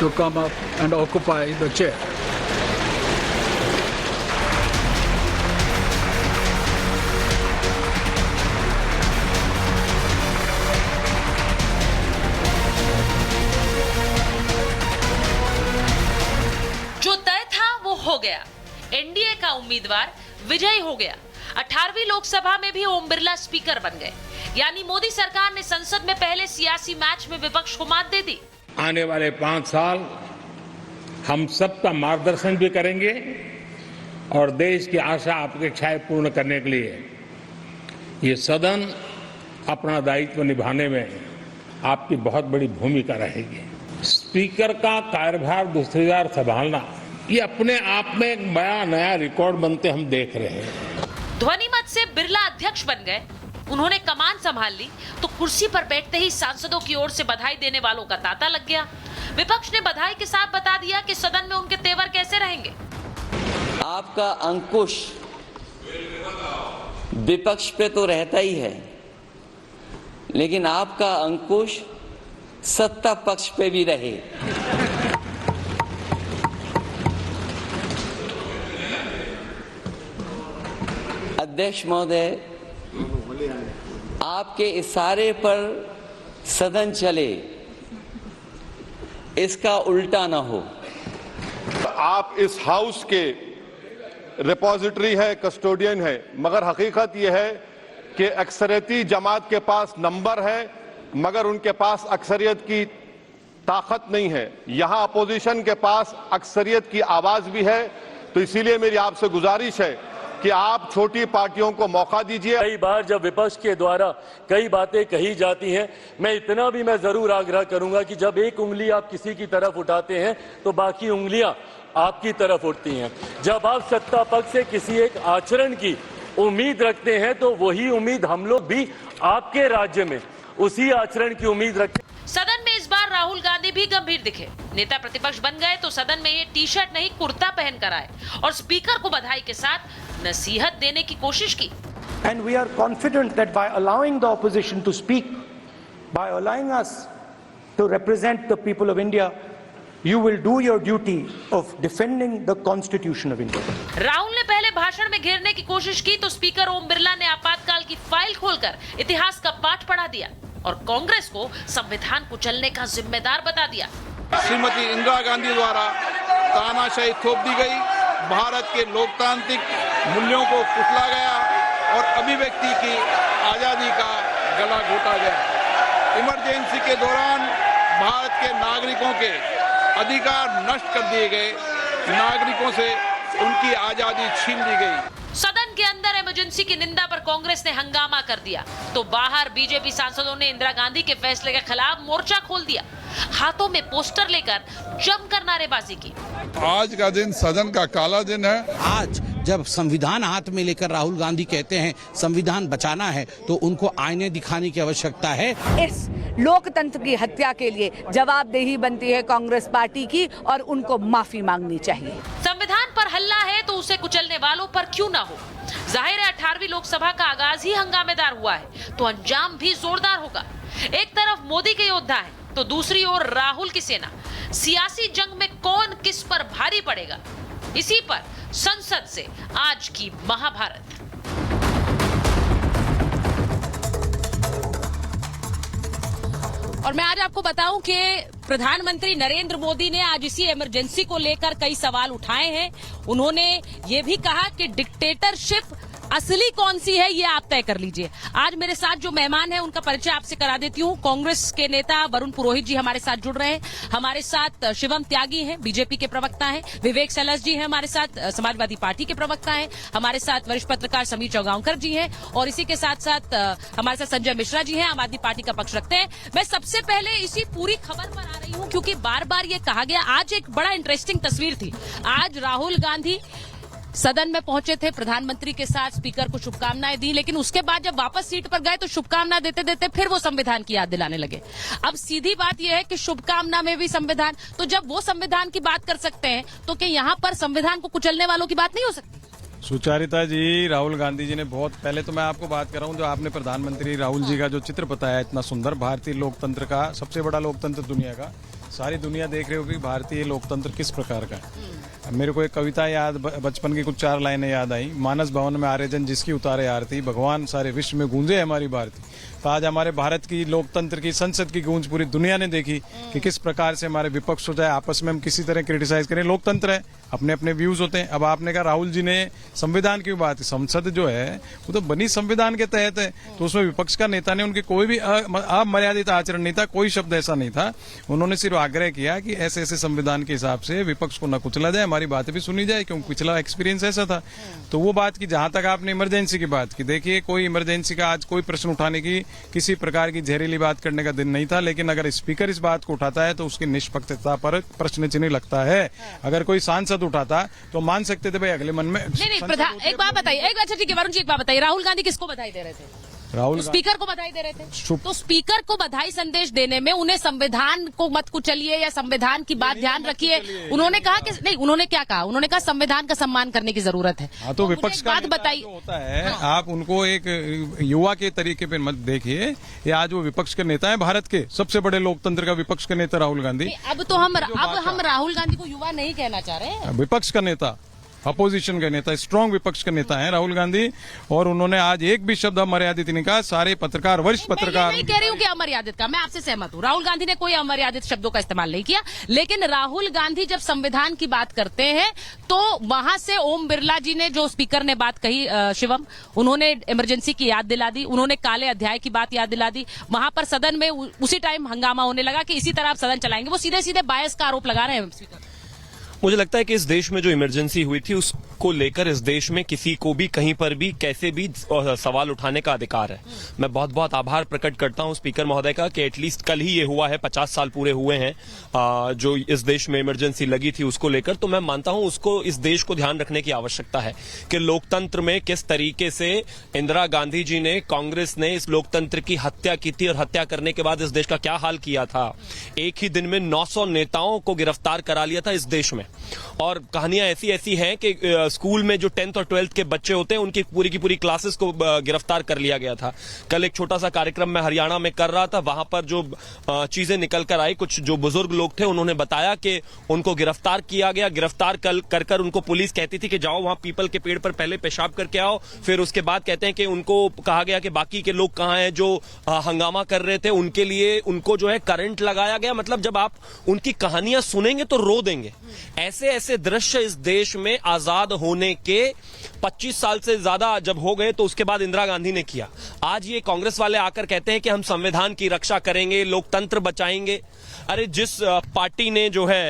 to come up and occupy the chair. जो तय था वो हो गया। एनडीए का उम्मीदवार विजयी हो गया। 18वीं लोकसभा में भी ओम बिरला स्पीकर बन गए। यानी मोदी सरकार ने संसद में पहले सियासी मैच में विपक्ष को मात दे दी। आने वाले 5 साल हम सबका मार्गदर्शन भी करेंगे और देश की आशा अपेक्षाएं पूर्ण करने के लिए ये सदन अपना दायित्व निभाने में आपकी बहुत बड़ी भूमिका रहेगी। स्पीकर का कार्यभार दूसरी बार संभालना ये अपने आप में एक बड़ा नया रिकॉर्ड बनते हम देख रहे हैं। ध्वनि मत से बिरला अध्यक्ष बन गए। उन्होंने कमान संभाल ली तो कुर्सी पर बैठते ही सांसदों की ओर से बधाई देने वालों का तांता लग गया। विपक्ष ने बधाई के साथ बता दिया कि सदन में उनके तेवर कैसे रहेंगे। आपका अंकुश विपक्ष पे तो रहता ही है, लेकिन आपका अंकुश सत्ता पक्ष पे भी रहे। अध्यक्ष महोदय, आपके इशारे पर सदन चले, इसका उल्टा ना हो। आप इस हाउस के रिपोजिटरी है, कस्टोडियन है, मगर हकीकत यह है कि अक्सरियती जमात के पास नंबर है मगर उनके पास अक्सरियत की ताकत नहीं है। यहां अपोजिशन के पास अक्सरियत की आवाज भी है, तो इसीलिए मेरी आपसे गुजारिश है कि आप छोटी पार्टियों को मौका दीजिए। कई बार जब विपक्ष के द्वारा कई बातें कही जाती हैं, मैं इतना भी मैं जरूर आग्रह करूंगा कि जब एक उंगली आप किसी की तरफ उठाते हैं तो बाकी उंगलियां आपकी तरफ उठती हैं। जब आप सत्ता पक्ष से किसी एक आचरण की उम्मीद रखते हैं तो वही उम्मीद हम लोग भी आपके राज्य में उसी आचरण की उम्मीद रखते हैं। सदन में इस बार राहुल गांधी भी गंभीर दिखे। नेता प्रतिपक्ष बन गए तो सदन में ये टी शर्ट नहीं कुर्ता पहन कर आए और स्पीकर को बधाई के साथ नसीहत देने की कोशिश की। And we are confident that by allowing the opposition to speak, by allowing us to represent the people of India, you will do your duty of defending the Constitution of India. Rahul ने पहले भाषण में घेरने की कोशिश की तो speaker Om Birla ने आपातकाल की फाइल खोलकर इतिहास का पाठ पढ़ा दिया और कांग्रेस को संविधान कुचलने का जिम्मेदार बता दिया। श्रीमती इंदिरा गांधी द्वारा तानाशाही थोप दी गई, भारत के लोकतांत्रिक मूल्यों को कुचला गया और अभिव्यक्ति की आजादी का गला घोटा गया। इमरजेंसी के दौरान भारत के नागरिकों के अधिकार नष्ट कर दिए गए, नागरिकों से उनकी आजादी छीन ली गई। सदन के अंदर इमरजेंसी की निंदा पर कांग्रेस ने हंगामा कर दिया तो बाहर बीजेपी सांसदों ने इंदिरा गांधी के फैसले के खिलाफ मोर्चा खोल दिया। हाथों में पोस्टर लेकर जमकर नारेबाजी की। आज का दिन सदन का काला दिन है। आज जब संविधान हाथ में लेकर राहुल गांधी कहते हैं संविधान बचाना है तो उनको आईने दिखाने की आवश्यकता है। इस लोकतंत्र की हत्या के लिए जवाबदेही बनती है कांग्रेस पार्टी की और उनको माफी मांगनी चाहिए। संविधान पर हल्ला है तो उसे कुचलने वालों पर क्यों ना हो। जाहिर है 18वीं लोकसभा का आगाज ही हंगामेदार हुआ है तो अंजाम भी जोरदार होगा। एक तरफ मोदी के योद्धा हैं तो दूसरी ओर राहुल की सेना। सियासी जंग में कौन किस पर भारी पड़ेगा, इसी पर संसद से आज की महाभारत। और मैं आज आपको बताऊं कि प्रधानमंत्री नरेंद्र मोदी ने आज इसी इमरजेंसी को लेकर कई सवाल उठाए हैं। उन्होंने ये भी कहा कि डिक्टेटरशिप असली कौन सी है ये आप तय कर लीजिए। आज मेरे साथ जो मेहमान हैं उनका परिचय आपसे करा देती हूँ। कांग्रेस के नेता वरुण पुरोहित जी हमारे साथ जुड़ रहे हैं। हमारे साथ शिवम त्यागी हैं, बीजेपी के प्रवक्ता हैं। विवेक सैलस जी हैं हमारे साथ, समाजवादी पार्टी के प्रवक्ता हैं। हमारे साथ वरिष्ठ पत्रकार समीर चौगांवकर जी हैं और इसी के साथ साथ हमारे साथ संजय मिश्रा जी हैं, आम आदमी पार्टी का पक्ष रखते हैं। मैं सबसे पहले इसी पूरी खबर पर आ रही हूँ क्योंकि बार बार ये कहा गया, आज एक बड़ा इंटरेस्टिंग तस्वीर थी। आज राहुल गांधी सदन में पहुंचे थे, प्रधानमंत्री के साथ स्पीकर को शुभकामनाएं दी, लेकिन उसके बाद जब वापस सीट पर गए तो शुभकामनाएं देते देते फिर वो संविधान की याद दिलाने लगे। अब सीधी बात यह है कि शुभकामना में भी संविधान, तो जब वो संविधान की बात कर सकते हैं तो क्या यहाँ पर संविधान को कुचलने वालों की बात नहीं हो सकती? सुचारिता जी, राहुल गांधी जी ने बहुत पहले तो मैं आपको बात कर रहा हूँ, जो आपने प्रधानमंत्री राहुल जी का जो चित्र बताया इतना सुंदर, भारतीय लोकतंत्र का सबसे बड़ा लोकतंत्र दुनिया का, सारी दुनिया देख रही होगी भारतीय लोकतंत्र किस प्रकार का है। मेरे को एक कविता याद, बचपन की कुछ 4 लाइनें याद आई। मानस भवन में आर्यजन जिसकी उतारे आरती, भगवान सारे विश्व में गूंजे हमारी भारती। तो आज हमारे भारत की लोकतंत्र की, संसद की गूंज पूरी दुनिया ने देखी कि किस प्रकार से हमारे विपक्ष हो जाए, आपस में हम किसी तरह क्रिटिसाइज करें। लोकतंत्र है, अपने अपने व्यूज होते हैं। अब आपने कहा राहुल जी ने संविधान की बात, संसद जो है वो तो बनी संविधान के तहत है, तो उसमें विपक्ष का नेता ने उनके कोई भी अमर्यादित आचरण नहीं था, कोई शब्द ऐसा नहीं था। उन्होंने सिर्फ आग्रह किया कि ऐसे ऐसे संविधान के हिसाब से विपक्ष को न कुचला जाए, हमारी बातें भी सुनी जाए, क्योंकि पिछला एक्सपीरियंस ऐसा था। तो वो बात की, जहां तक आपने इमरजेंसी की बात की, देखिए कोई इमरजेंसी का आज कोई प्रश्न उठाने की, किसी प्रकार की जहरीली बात करने का दिन नहीं था, लेकिन अगर स्पीकर इस बात को उठाता है तो उसकी निष्पक्षता पर प्रश्न चिन्ह लगता है। अगर कोई सांसद उठाता तो मान सकते थे भाई अगले मन में नहीं, प्रधान एक बात बताइए, अच्छा ठीक है वरुण जी एक बात बताइए, राहुल गांधी किसको बधाई दे रहे थे? राहुल स्पीकर को बधाई दे रहे थे। तो स्पीकर को बधाई संदेश देने में उन्हें संविधान को मत कुचलिए या संविधान की बात ध्यान रखिए, उन्होंने कहा कि नहीं, उन्होंने क्या कहा? उन्होंने कहा संविधान का सम्मान करने की जरूरत है। हाँ, तो विपक्ष का बात बताइए होता है। हाँ। आप उनको एक युवा के तरीके पे मत देखिए। ये आज वो विपक्ष के नेता है, भारत के सबसे बड़े लोकतंत्र का विपक्ष के नेता राहुल गांधी। अब तो हम राहुल गांधी को युवा नहीं कहना चाह रहे हैं, विपक्ष का नेता, अपोजिशन का नेता, स्ट्रांग विपक्ष का नेता है राहुल गांधी। और उन्होंने आज एक भी शब्द अमर्यादित नहीं कहा। सारे पत्रकार, वरिष्ठ पत्रकार, मैं नहीं कह रही हूँ कि अमर्यादित का, मैं आपसे सहमत हूँ, राहुल गांधी ने कोई अमर्यादित शब्दों का इस्तेमाल नहीं किया। लेकिन राहुल गांधी जब संविधान की बात करते हैं तो वहां से ओम बिरला जी ने, जो स्पीकर ने बात कही शिवम, उन्होंने इमरजेंसी की याद दिला दी, उन्होंने काले अध्याय की बात याद दिला दी। वहां पर सदन में उसी टाइम हंगामा होने लगा कि इसी तरह आप सदन चलाएंगे। वो सीधे सीधे बायस का आरोप लगा रहे हैं स्पीकर। मुझे लगता है कि इस देश में जो इमरजेंसी हुई थी उसको लेकर इस देश में किसी को भी कहीं पर भी कैसे भी सवाल उठाने का अधिकार है। मैं बहुत बहुत आभार प्रकट करता हूं स्पीकर महोदय का कि एटलीस्ट कल ही ये हुआ है, 50 साल पूरे हुए हैं जो इस देश में इमरजेंसी लगी थी उसको लेकर। तो मैं मानता हूं उसको, इस देश को ध्यान रखने की आवश्यकता है कि लोकतंत्र में किस तरीके से इंदिरा गांधी जी ने, कांग्रेस ने इस लोकतंत्र की हत्या की थी और हत्या करने के बाद इस देश का क्या हाल किया था। एक ही दिन में 900 नेताओं को गिरफ्तार करा लिया था इस देश में। और कहानियां ऐसी ऐसी हैं कि स्कूल में जो 10th और 12th के बच्चे होते हैं उनकी पूरी की पूरी क्लासेस को गिरफ्तार कर लिया गया था। कल एक छोटा सा कार्यक्रम मैं हरियाणा में कर रहा था, वहां पर जो चीजें निकल कर आई, कुछ जो बुजुर्ग लोग थे उन्होंने बताया कि उनको गिरफ्तार किया गया। गिरफ्तार कर उनको पुलिस कहती थी कि जाओ वहां पीपल के पेड़ पर पहले पेशाब करके आओ, फिर उसके बाद कहते हैं कि उनको कहा गया कि बाकी के लोग कहां हैं जो हंगामा कर रहे थे, उनके लिए उनको जो है करंट लगाया गया। मतलब जब आप उनकी कहानियां सुनेंगे तो रो देंगे। ऐसे ऐसे दृश्य इस देश में आजाद होने के 25 साल से ज्यादा जब हो गए तो उसके बाद इंदिरा गांधी ने किया। आज ये कांग्रेस वाले आकर कहते हैं कि हम संविधान की रक्षा करेंगे, लोकतंत्र बचाएंगे। अरे जिस पार्टी ने जो है